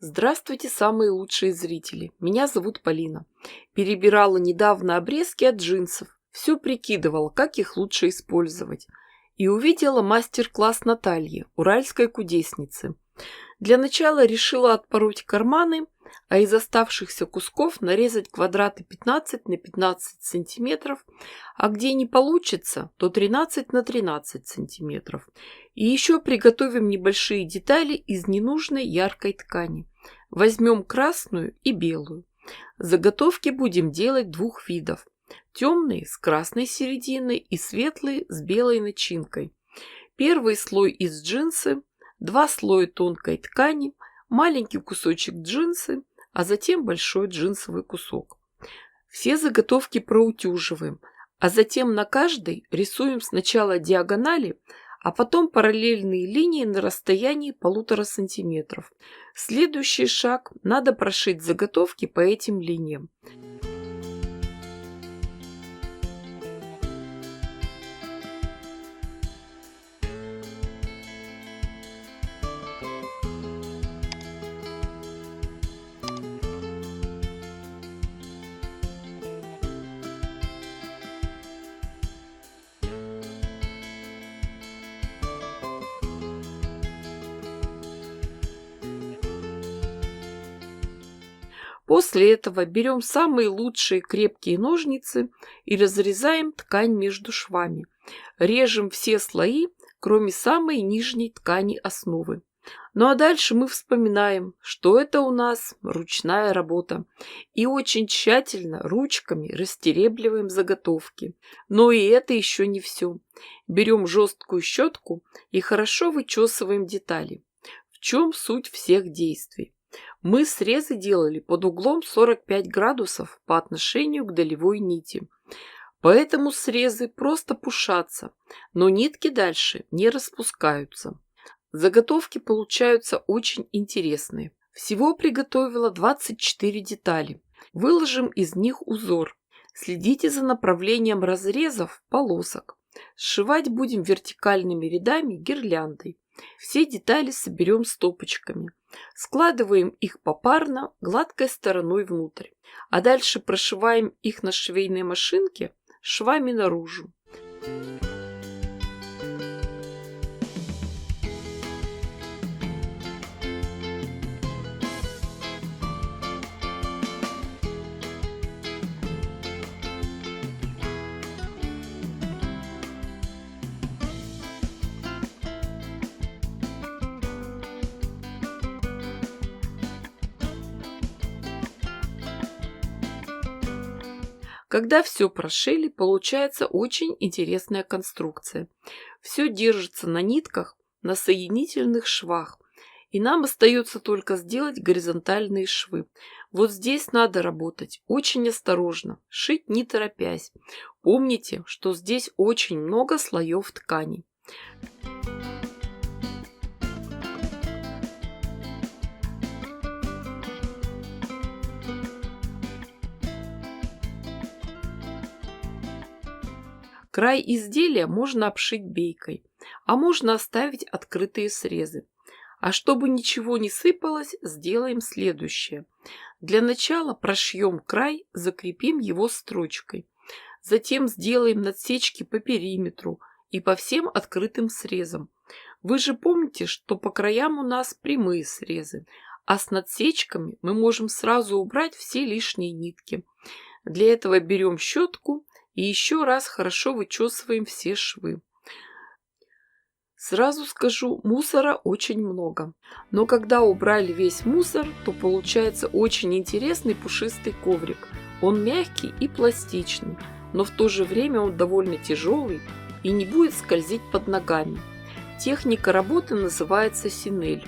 Здравствуйте, самые лучшие зрители. Меня зовут Полина. Перебирала недавно обрезки от джинсов. Все прикидывала, как их лучше использовать. И увидела мастер-класс Натальи, уральской кудесницы. Для начала решила отпороть карманы, а из оставшихся кусков нарезать квадраты 15 на 15 сантиметров, а где не получится, то 13 на 13 сантиметров. И еще приготовим небольшие детали из ненужной яркой ткани. Возьмем красную и белую. Заготовки будем делать двух видов. Темные с красной серединой и светлые с белой начинкой. Первый слой из джинсы, два слоя тонкой ткани, маленький кусочек джинсы, а затем большой джинсовый кусок. Все заготовки проутюживаем, а затем на каждой рисуем сначала диагонали, а потом параллельные линии на расстоянии 1,5 сантиметров. Следующий шаг – надо прошить заготовки по этим линиям. После этого берем самые лучшие крепкие ножницы и разрезаем ткань между швами. Режем все слои, кроме самой нижней ткани основы. Ну а дальше мы вспоминаем, что это у нас ручная работа. И очень тщательно ручками растеребливаем заготовки. Но и это еще не все. Берем жесткую щетку и хорошо вычесываем детали. В чем суть всех действий? Мы срезы делали под углом 45 градусов по отношению к долевой нити. Поэтому срезы просто пушатся, но нитки дальше не распускаются. Заготовки получаются очень интересные. Всего приготовила 24 детали. Выложим из них узор. Следите за направлением разрезов полосок. Сшивать будем вертикальными рядами гирляндой. Все детали соберем стопочками. Складываем их попарно гладкой стороной внутрь, а дальше прошиваем их на швейной машинке швами наружу. Когда все прошили, получается очень интересная конструкция. Все держится на нитках, на соединительных швах. И нам остается только сделать горизонтальные швы. Вот здесь надо работать очень осторожно, шить не торопясь. Помните, что здесь очень много слоев ткани. Край изделия можно обшить бейкой, а можно оставить открытые срезы. А чтобы ничего не сыпалось, сделаем следующее. Для начала прошьем край, закрепим его строчкой. Затем сделаем надсечки по периметру и по всем открытым срезам. Вы же помните, что по краям у нас прямые срезы, а с надсечками мы можем сразу убрать все лишние нитки. Для этого берем щетку и еще раз хорошо вычесываем все швы. Сразу скажу, мусора очень много. Но когда убрали весь мусор, то получается очень интересный пушистый коврик. Он мягкий и пластичный, но в то же время он довольно тяжелый и не будет скользить под ногами. Техника работы называется синель.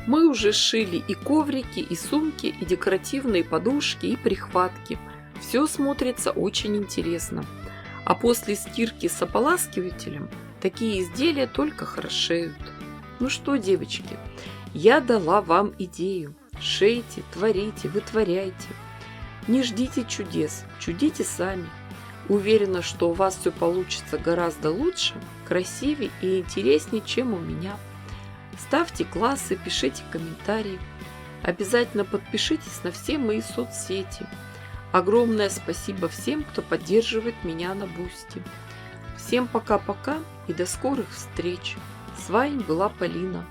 Мы уже шили и коврики, и сумки, и декоративные подушки, и прихватки. Все смотрится очень интересно. А после стирки с ополаскивателем такие изделия только хорошеют. Ну что, девочки, я дала вам идею. Шейте, творите, вытворяйте. Не ждите чудес, чудите сами. Уверена, что у вас все получится гораздо лучше, красивее и интереснее, чем у меня. Ставьте классы, пишите комментарии. Обязательно подпишитесь на все мои соцсети. Огромное спасибо всем, кто поддерживает меня на Бусти. Всем пока-пока и до скорых встреч. С вами была Полина.